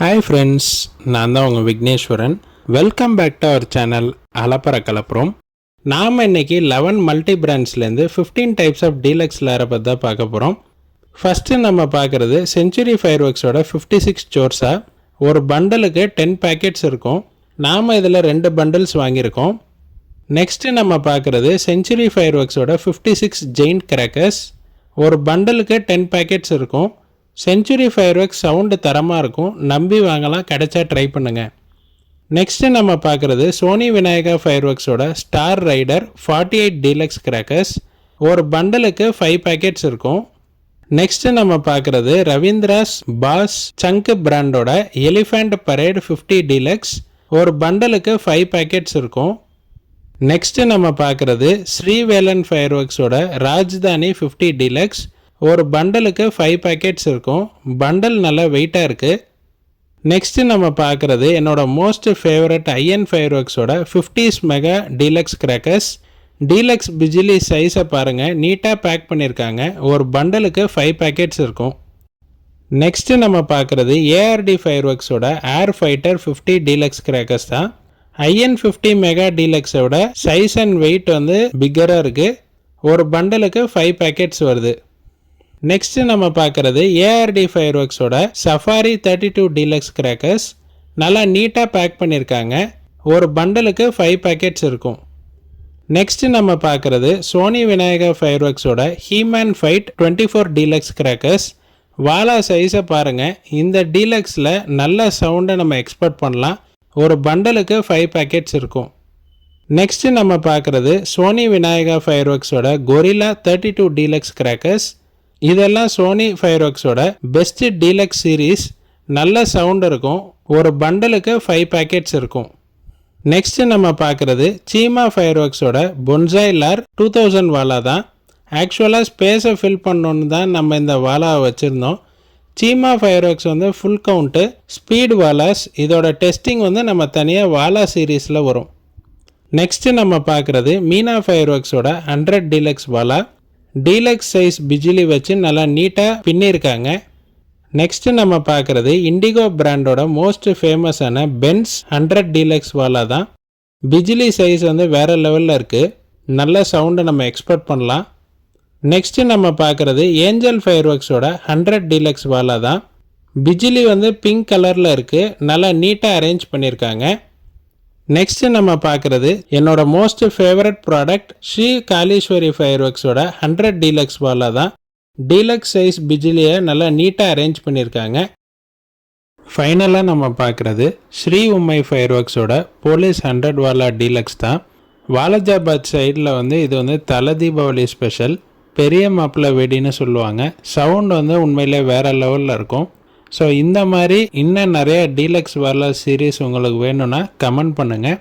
Hi friends, நான் தான் உங்கள் Vigneshwaran. Welcome back to our channel அலப்பற கலப்புறோம். நாம் இன்றைக்கி 11 மல்டி பிராண்ட்ஸ்லேருந்து 15 டைப்ஸ் ஆஃப் டீலக்ஸ் லேரை பற்றி தான் பார்க்க போகிறோம். ஃபஸ்ட்டு நம்ம பார்க்குறது செஞ்சுரி ஃபயர் ஒர்க்ஸோட 56 ஜோர்ஸா. ஒரு பண்டலுக்கு 10 பேக்கெட்ஸ் இருக்கும். நாம் இதில் 2 பண்டல்ஸ் வாங்கியிருக்கோம். நெக்ஸ்ட்டு நம்ம பார்க்குறது செஞ்சுரி ஃபயர் ஒர்க்ஸோட 56 ஜெயின்ட் கிராக்கர்ஸ். ஒரு பண்டலுக்கு 10 பேக்கெட்ஸ் இருக்கும். செஞ்சுரி ஃபயர் ஒர்க்ஸ் சவுண்டு தரமாக இருக்கும், நம்பி வாங்கலாம், கிடைச்சா ட்ரை பண்ணுங்கள். நெக்ஸ்ட்டு நம்ம பார்க்குறது சோனி விநாயகா ஃபயர் ஒர்க்ஸோட ஸ்டார் ரைடர் 48 டீலக்ஸ் கிராக்கர்ஸ். ஒரு பண்டலுக்கு 5 பேக்கெட்ஸ் இருக்கும். நெக்ஸ்ட்டு நம்ம பார்க்குறது ரவீந்திராஸ் பாஸ் சங்க் பிராண்டோட எலிஃபண்ட் பரேட் 50 டீலக்ஸ். ஒரு பண்டலுக்கு 5 பேக்கெட்ஸ் இருக்கும். நெக்ஸ்ட்டு நம்ம பார்க்குறது ஸ்ரீவேலன் ஃபயர் ஒர்க்ஸோட ராஜ்தானி 50 டீலக்ஸ். ஒரு பண்டலுக்கு 5 பேக்கெட்ஸ் இருக்கும். பண்டல் நல்லா வெயிட்டாக இருக்குது. நெக்ஸ்ட்டு நம்ம பார்க்குறது என்னோட மோஸ்ட் ஃபேவரட் ஐஎன் ஃபயர் ஒர்க்ஸோட 50s mega deluxe crackers. Deluxe bijli சைஸை பாருங்கள், நீட்டாக பேக் பண்ணியிருக்காங்க. ஒரு பண்டலுக்கு 5 பேக்கெட்ஸ் இருக்கும். நெக்ஸ்ட்டு நம்ம பார்க்குறது ஏஆர்டி ஃபயர் ஒர்க்ஸோட ஏர் ஃபைட்டர் 50 டீலக்ஸ் கிராக்கர்ஸ் தான். ஐஎன் 50 மெகா டீலக்ஸோட சைஸ் அண்ட் வெயிட் பிக்கராக இருக்குது. ஒரு பண்டலுக்கு 5 பேக்கெட்ஸ் வருது. நெக்ஸ்ட்டு நம்ம பார்க்குறது ஏஆர்டி ஃபயர் ஒர்க்ஸோட சஃபாரி 32 டீலக்ஸ் கிராக்கர்ஸ். நல்லா நீட்டாக பேக் பண்ணியிருக்காங்க. ஒரு பண்டலுக்கு 5 பேக்கெட்ஸ் இருக்கும். நெக்ஸ்ட்டு நம்ம பார்க்குறது சோனி விநாயகா ஃபயர் ஒர்க்ஸோட He-Man fight 24 deluxe crackers. Wala சைஸை பாருங்கள். இந்த டீலக்ஸில் நல்ல சவுண்டை நம்ம எக்ஸ்பெக்ட் பண்ணலாம். ஒரு பண்டலுக்கு 5 பேக்கெட்ஸ் இருக்கும். நெக்ஸ்ட்டு நம்ம பார்க்குறது சோனி விநாயகா ஃபயர் ஒர்க்ஸோட கொரில்லா 32 டீலக்ஸ் கிராக்கர்ஸ். இதெல்லாம் சோனி ஃபயர் ஒர்க்ஸோட பெஸ்ட் டீலக்ஸ் சீரீஸ். நல்ல சவுண்ட் இருக்கும். ஒரு பண்டலுக்கு 5 பேக்கெட்ஸ் இருக்கும். நெக்ஸ்ட்டு நம்ம பார்க்குறது சீமா ஃபயர் ஒர்க்ஸோட பொன்சாய் லார் 2000 வாலா தான். ஆக்சுவலாக ஸ்பேஸை ஃபில் பண்ணோன்னு தான் நம்ம இந்த வாலாவை வச்சுருந்தோம். Seema fire works full count speed வாலாஸ். இதோட டெஸ்டிங் நம்ம தனியாக வாலா சீரீஸில் வரும். நெக்ஸ்ட்டு நம்ம பார்க்குறது மீனா ஃபயர் ஒர்க்ஸோட 100 டீலக்ஸ் வாலா. டீலக்ஸ் சைஸ் பிஜிலி வச்சு நல்லா நீட்டாக பின்னிருக்காங்க. நெக்ஸ்ட்டு நம்ம பார்க்குறது இண்டிகோ பிராண்டோட மோஸ்ட் ஃபேமஸான பென்ஸ் 100 டீலக்ஸ் வாலா தான். பிஜிலி சைஸ் வேறு லெவலில் இருக்குது. நல்ல சவுண்டை நம்ம எக்ஸ்பெக்ட் பண்ணலாம். நெக்ஸ்ட்டு நம்ம பார்க்குறது ஏஞ்சல் ஃபயர் ஒர்க்ஸோட 100 டீலக்ஸ் வாலா தான். பிஜிலி பிங்க் கலரில் இருக்குது. நல்லா நீட்டாக அரேஞ்ச் பண்ணியிருக்காங்க. நெக்ஸ்ட்டு நம்ம பார்க்குறது என்னோட most favourite product Sri Kaliswari fire ஒர்க்ஸோட 100 டீலக்ஸ் வாலா தான். டீலக்ஸ் சைஸ் பிஜிலியை நல்லா நீட்டாக அரேஞ்ச் பண்ணியிருக்காங்க. ஃபைனலாக நம்ம பார்க்குறது ஸ்ரீ உம்மை ஃபயர் ஒர்க்ஸோட போலீஸ் 100 வாலா டீலக்ஸ் தான். வாலஜாபாத் சைடில் இது தலை தீபாவளி ஸ்பெஷல். பெரிய மாப்பிள்ளை வெடின்னு சொல்லுவாங்க. சவுண்ட் உண்மையிலே வேறு லெவலில் இருக்கும். ஸோ இந்த மாதிரி இன்னும் நிறைய டீலக்ஸ் வாலா சீரீஸ் உங்களுக்கு வேணும்னா கமெண்ட் பண்ணுங்கள்.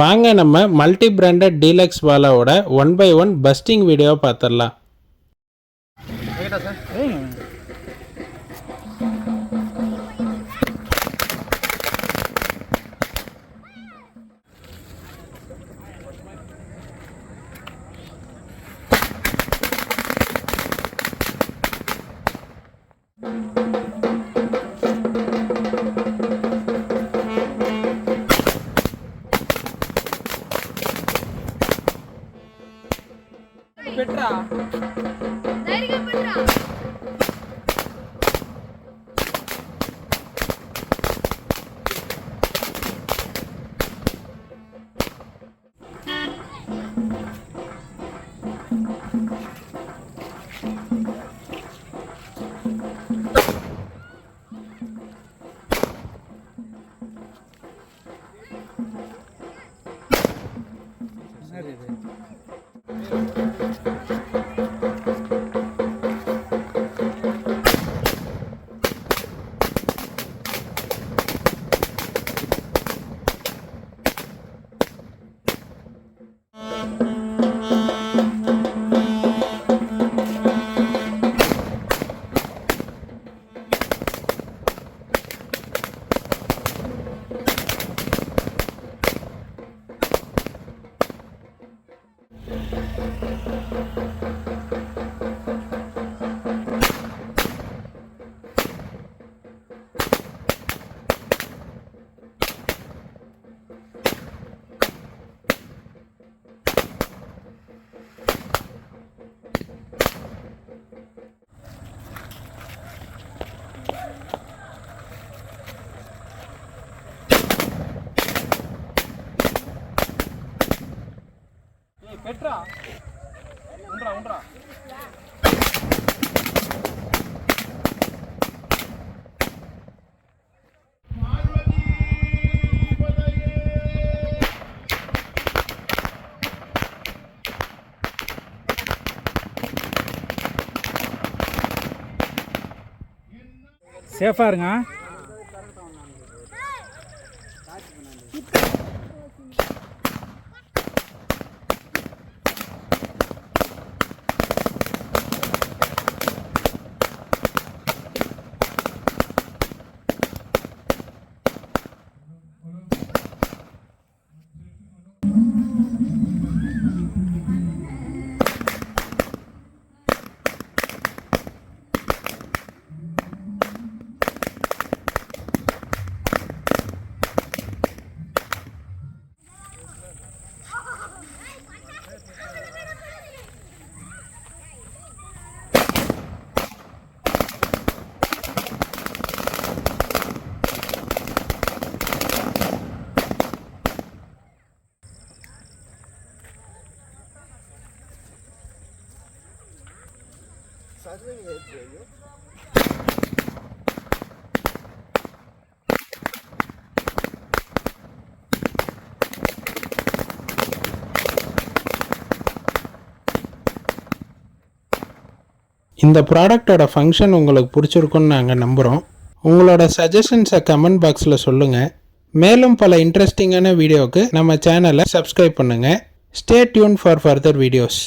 வாங்க நம்ம மல்டி பிராண்டட் டீலக்ஸ் வாலாவோட 1/1 பஸ்டிங் வீடியோ பார்த்துடலாம். பெட்ரா தைரியம் பெட்ரா சேஃபாக இருங்க. இந்த ப்ராடக்டோட ஃபங்க்ஷன் உங்களுக்கு பிடிச்சிருக்குன்னு நாங்கள் நம்புகிறோம். உங்களோட சஜஷன்ஸை கமெண்ட் பாக்ஸில் சொல்லுங்கள். மேலும் பல இன்ட்ரெஸ்டிங்கான வீடியோவுக்கு நம்ம சேனலை சப்ஸ்கிரைப் பண்ணுங்கள். Stay tune for further videos.